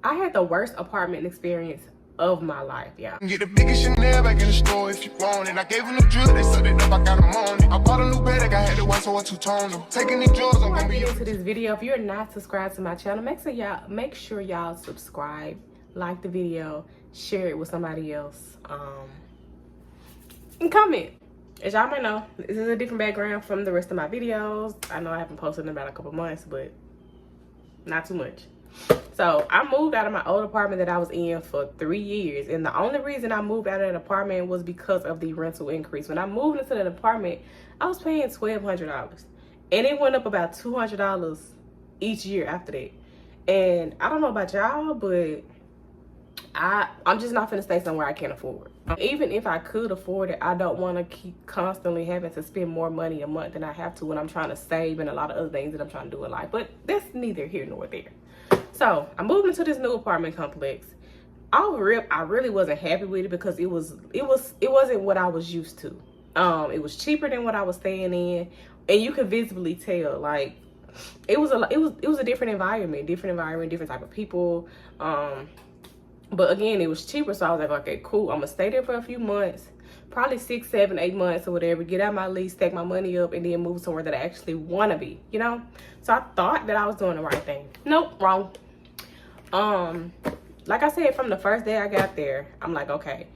I had the worst apartment experience of my life, yeah. Get the biggest Chanel back in the store if you want it. I gave them the drill, they set it up, I got them on it. I bought a new bed, I had the white, so I two-toned them. Taking these drawers, I'm gonna be into this video. If you're not subscribed to my channel, make sure y'all subscribe, like the video, share it with somebody else, and comment. As y'all might know, this is a different background from the rest of my videos. I know I haven't posted in about a couple months, but not too much. So I moved out of my old apartment that I was in for 3 years, and the only reason I moved out of that apartment was because of the rental increase. When I moved into that apartment, I was paying $1,200, and it went up about $200 each year after that. And I don't know about y'all, but I'm just not finna stay somewhere I can't afford. Even if I could afford it, I don't want to keep constantly having to spend more money a month than I have to when I'm trying to save and a lot of other things that I'm trying to do in life. But that's neither here nor there. So I moved into this new apartment complex. I really wasn't happy with it because it wasn't what I was used to. It was cheaper than what I was staying in, and you could visibly tell, like, it was a different environment, different type of people. But again, it was cheaper, so I was like, okay, cool, I'm gonna stay there for a few months, probably 6, 7, 8 months or whatever, get out my lease, stack my money up, and then move somewhere that I actually want to be, you know? So I thought that I was doing the right thing. Nope, wrong. Like I said, from the first day I got there, I'm like, okay,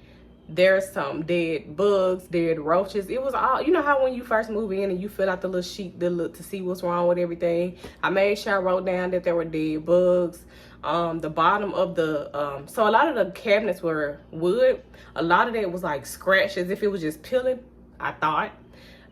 there's some dead bugs, dead roaches. It was all, you know how when you first move in and you fill out the little sheet to look to see what's wrong with everything. I made sure I wrote down that there were dead bugs. The bottom of the so a lot of the cabinets were wood. A lot of that was like scratched as if it was just peeling, I thought.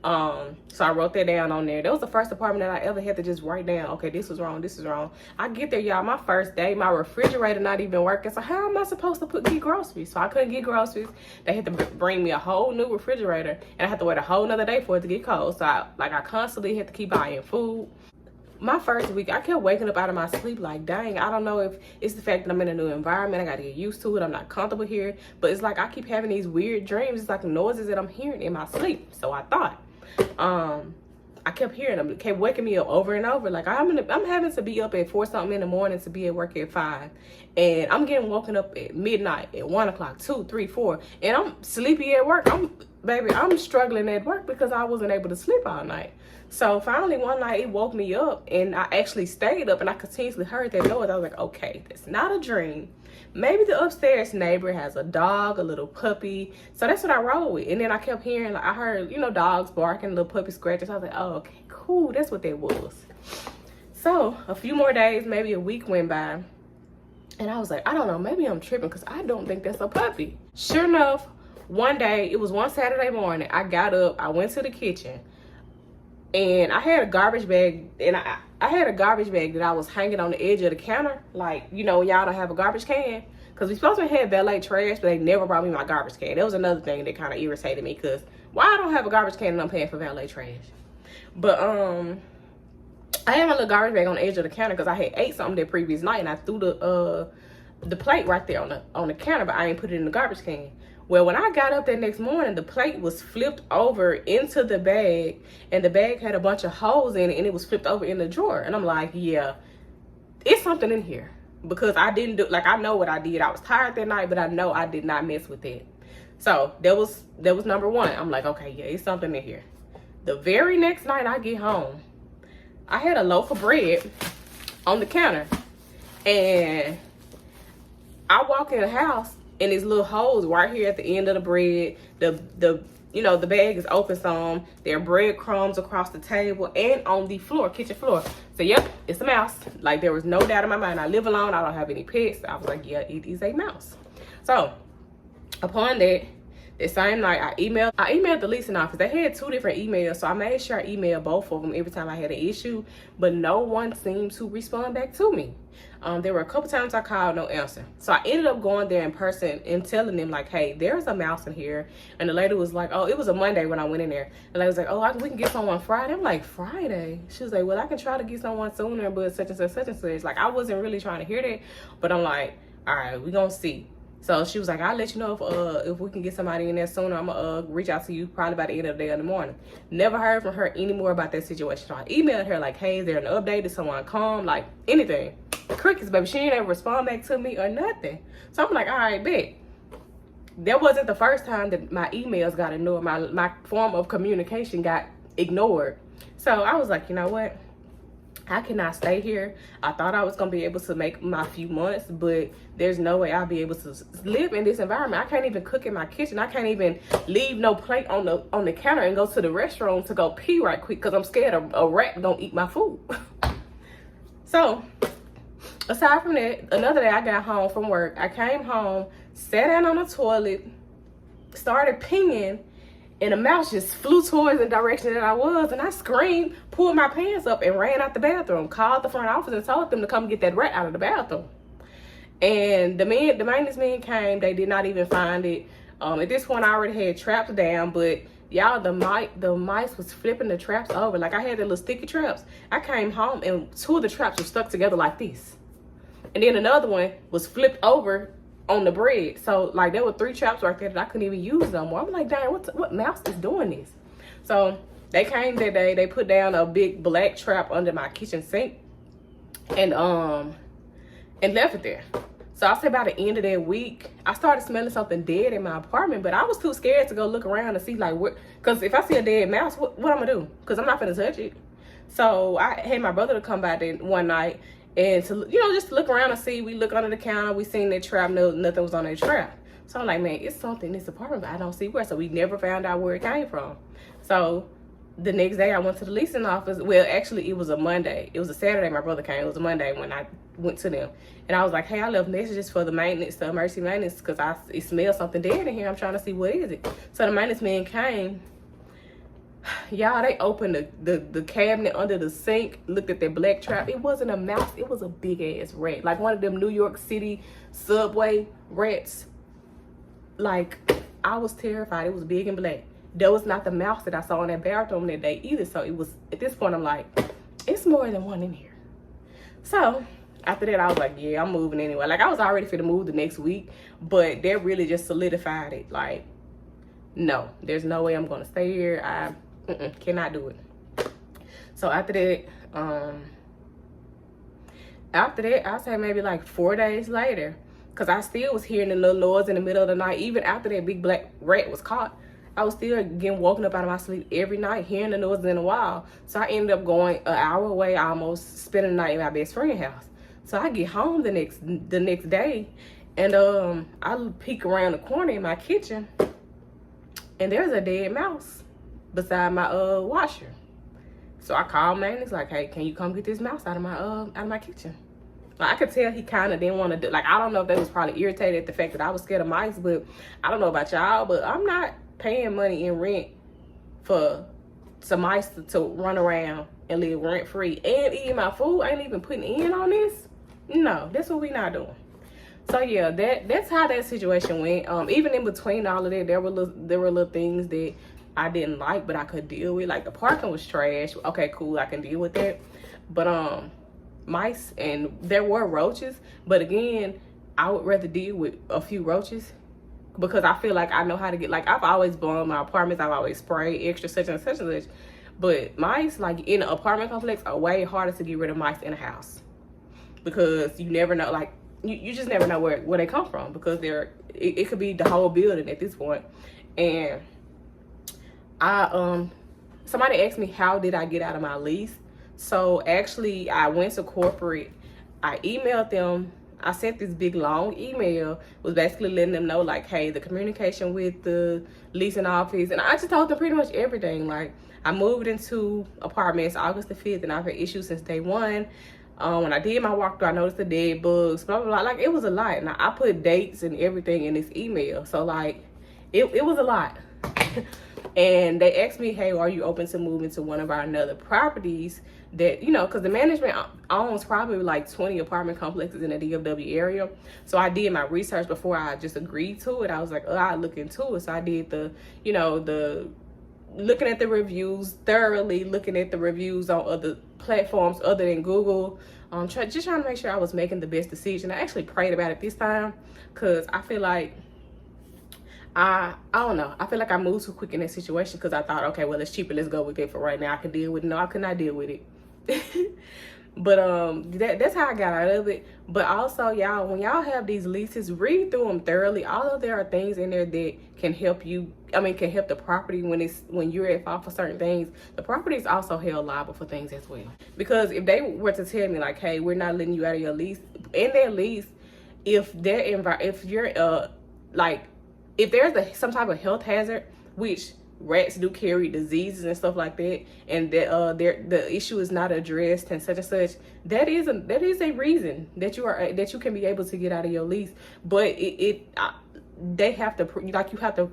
So I wrote that down on there. That was the first apartment that I ever had to just write down, okay, this was wrong, this is wrong. I get there, y'all, my first day, my refrigerator not even working. So how am I supposed to get groceries? So I couldn't get groceries. They had to bring me a whole new refrigerator, and I had to wait a whole nother day for it to get cold. So I constantly had to keep buying food. My first week, I kept waking up out of my sleep like, dang, I don't know if it's the fact that I'm in a new environment. I got to get used to it. I'm not comfortable here. But it's like I keep having these weird dreams. It's like noises that I'm hearing in my sleep. So I thought, I kept hearing them. It kept waking me up over and over. Like I'm having to be up at 4 something in the morning to be at work at 5. And I'm getting woken up at midnight, at 1 o'clock, 2, 3, 4. And I'm sleepy at work. I'm struggling at work because I wasn't able to sleep all night. So finally one night it woke me up, and I actually stayed up, and I continuously heard that noise. I was like, okay, that's not a dream. Maybe the upstairs neighbor has a dog, a little puppy. So that's what I rolled with. And then I kept hearing, like, I heard, you know, dogs barking, little puppy scratches. I was like, oh, okay, cool. That's what that was. So a few more days, maybe a week went by, and I was like, I don't know, maybe I'm tripping because I don't think that's a puppy. Sure enough, one day, it was one Saturday morning, I got up, I went to the kitchen, and I had a garbage bag, and I had a garbage bag that I was hanging on the edge of the counter. Like, you know, y'all don't have a garbage can. Because we supposed to have valet trash, but they never brought me my garbage can. That was another thing that kind of irritated me, because why I don't have a garbage can and I'm paying for valet trash? But I had my little garbage bag on the edge of the counter because I had ate something that previous night, and I threw the plate right there on the counter, but I ain't put it in the garbage can. Well, when I got up that next morning, the plate was flipped over into the bag, and the bag had a bunch of holes in it, and it was flipped over in the drawer. And I'm like, yeah, it's something in here, because I didn't do, like, I know what I did. I was tired that night, but I know I did not mess with it. So that was number one. I'm like, okay, yeah, it's something in here. The very next night I get home, I had a loaf of bread on the counter, and I walk in the house, and these little holes right here at the end of the bread. You know, the bag is open some. There are breadcrumbs across the table and on the floor, kitchen floor. So yep, it's a mouse. Like, there was no doubt in my mind. I live alone. I don't have any pets. I was like, yeah, it is a mouse. So upon that same night, I emailed the leasing office. They had 2 different emails, so I made sure I emailed both of them every time I had an issue, but no one seemed to respond back to me. There were a couple times I called, no answer. So I ended up going there in person and telling them, like, hey, there's a mouse in here. And the lady was like, oh, it was a Monday when I went in there. The lady was like, oh, we can get someone Friday. I'm like, Friday? She was like, well, I can try to get someone sooner, but such and such, such and such. Like, I wasn't really trying to hear that, but I'm like, all right, we're gonna see. So she was like, I'll let you know if we can get somebody in there sooner. I'm gonna reach out to you probably by the end of the day or the morning. Never heard from her anymore about that situation. So I emailed her like, hey, is there an update? Did someone come? Like, anything. crickets, baby. She didn't ever respond back to me or nothing. So I'm like, all right, bet. That wasn't the first time that my emails got ignored. My form of communication got ignored. So I was like, you know what? I cannot stay here. I thought I was going to be able to make my few months, but there's no way I'll be able to live in this environment. I can't even cook in my kitchen. I can't even leave no plate on the counter and go to the restroom to go pee right quick because I'm scared a rat going to eat my food. So, aside from that, another day I got home from work. I came home, sat down on the toilet, started pinging, and a mouse just flew towards the direction that I was, and I screamed, pulled my pants up, and ran out the bathroom. Called the front office and told them to come get that rat out of the bathroom. And the maintenance men came. They did not even find it. At this point, I already had traps down, but y'all, the mice was flipping the traps over. Like, I had the little sticky traps. I came home, and 2 of the traps were stuck together like this. And then another one was flipped over on the bread. So like there were 3 traps right there that I couldn't even use no more. I'm like, dang, what mouse is doing this? So they came that day. They put down a big black trap under my kitchen sink and left it there. So I say by the end of that week, I started smelling something dead in my apartment, but I was too scared to go look around and see like what, because if I see a dead mouse, what I'm gonna do? Because I'm not gonna touch it. So I had my brother to come by then one night and to, you know, just to look around and see. We look under the counter, we seen that trap, no, nothing was on that trap. So I'm like, man, it's something in this apartment, but I don't see where. So we never found out where it came from. So the next day I went to the leasing office. Well, actually it was a Monday. It was a Saturday my brother came. It was a Monday when I went to them. And I was like, hey, I left messages for the maintenance, the emergency maintenance, because it smells something dead in here. I'm trying to see what is it. So the maintenance man came. Y'all, they opened the cabinet under the sink, looked at that black trap. It wasn't a mouse, it was a big ass rat. Like one of them New York City subway rats. Like, I was terrified. It was big and black. That was not the mouse that I saw in that bathroom that day either. So it was, at this point, I'm like, it's more than one in here. So after that, I was like, yeah, I'm moving anyway. Like, I was already fit to move the next week, but that really just solidified it. Like, no, there's no way I'm going to stay here. I cannot do it. So after that, I'll say maybe like 4 days later, because I still was hearing the little noise in the middle of the night. Even after that big black rat was caught, I was still getting woken up out of my sleep every night, hearing the noise in a while. So I ended up going an hour away, almost spending the night in my best friend's house. So I get home the next day, and I peek around the corner in my kitchen, and there's a dead mouse beside my washer. So I called maintenance, like, hey, can you come get this mouse out of my kitchen? Like, I could tell he kind of didn't want to do, like, I don't know if they was probably irritated at the fact that I was scared of mice, but I don't know about y'all, but I'm not paying money in rent for some mice to run around and live rent free and eating my food. I ain't even putting in on this. No, that's what we not doing. So yeah, that's how that situation went. Even in between all of that, there were little things that I didn't like, but I could deal with. Like, the parking was trash. Okay, cool, I can deal with that. But mice, and there were roaches, but again, I would rather deal with a few roaches because I feel like I know how to get, like, I've always blown my apartments, I've always sprayed extra such and such and such. But mice, like, in an apartment complex, are way harder to get rid of mice in a house because you never know, like, you just never know where they come from, because it could be the whole building at this point. And somebody asked me, how did I get out of my lease? So actually, I went to corporate. I emailed them. I sent this big long email, was basically letting them know, like, hey, the communication with the leasing office, and I just told them pretty much everything. Like, I moved into apartments August the 5th, and I've had issues since day one. When I did my walkthrough, I noticed the dead bugs, blah, blah, blah. Like, it was a lot. And I put dates and everything in this email. So, like, it was a lot. And they asked me, hey, are you open to moving to one of our other properties that, you know, because the management owns probably like 20 apartment complexes in the DFW area. So I did my research before I just agreed to it. I was like, oh, I'll look into it. So I did looking at the reviews thoroughly, looking at the reviews on other platforms other than Google, just trying to make sure I was making the best decision. I actually prayed about it this time because I feel like I don't know. I feel like I moved too quick in that situation because I thought, okay, well, it's cheaper. Let's go with it for right now. I can deal with it. No, I could not deal with it. But that's how I got out of it. But also, y'all, when y'all have these leases, read through them thoroughly. Although there are things in there that can help you, can help the property when you're at fault for certain things, the property is also held liable for things as well. Because if they were to tell me like, hey, we're not letting you out of your lease, in their lease, if you're if there's some type of health hazard, which rats do carry diseases and stuff like that, and that the issue is not addressed and such, that is a reason that you can be able to get out of your lease. But they have to, like, you have to.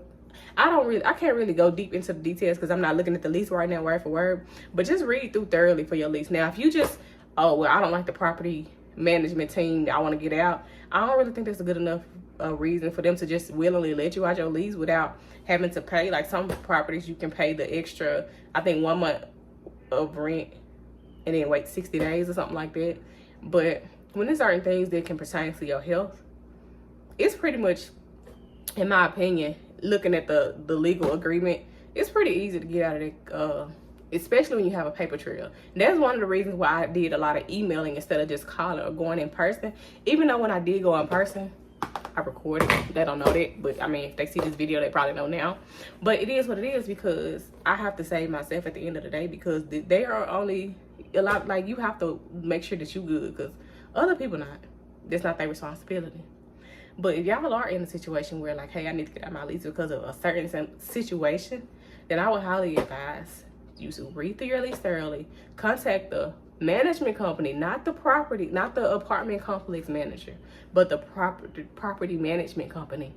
I can't really go deep into the details because I'm not looking at the lease right now word for word, but just read through thoroughly for your lease. Now, if you just, oh, well, I don't like the property management team, I want to get out, I don't really think that's a good enough reason for them to just willingly let you out your lease without having to pay. Like, some properties you can pay the extra, I think 1 month of rent and then wait 60 days or something like that. But when there's certain things that can pertain to your health, it's pretty much, in my opinion, looking at the legal agreement, it's pretty easy to get out of it, especially when you have a paper trail. And that's one of the reasons why I did a lot of emailing instead of just calling or going in person. Even though when I did go in person, I recorded. They don't know that, but if they see this video, they probably know now. But it is what it is, because I have to save myself at the end of the day, because they are only a lot, like, you have to make sure that you good, because other people not. That's not their responsibility. But if y'all are in a situation where, like, hey, I need to get out of my lease because of a certain situation, then I would highly advise you to read through your lease thoroughly, contact the management company, not the apartment complex manager, but the property management company,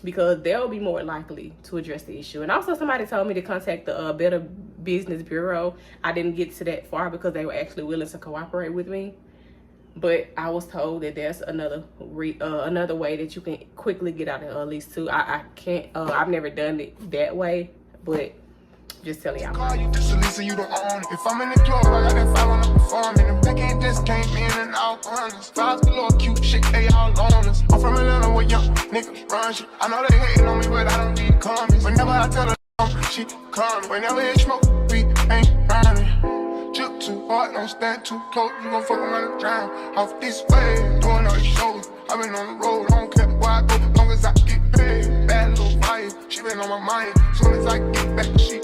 because they'll be more likely to address the issue. And also, somebody told me to contact the Better Business Bureau. I didn't get to that far because they were actually willing to cooperate with me. But I was told that there's another way that you can quickly get out of a lease too. I can't. I've never done it that way, but just telling y'all. Call you just a lease and you don't own it. If I'm in the club, I got that 5 on the performing. The back end just came in and out runners. Vibes below cute shit, they all on us. I'm from Atlanta where young niggas run shit. I know they hating on me, but I don't need comments. Whenever I tell her she coming. Whenever it smoke, we ain't running. Drip too hard, don't stand too close. You gon' fuck around and drown. Off this way, doing all these shows. I been on the road, I don't care where I go, long as I get paid. Bad little fire, she been on my mind. Soon as I get back, she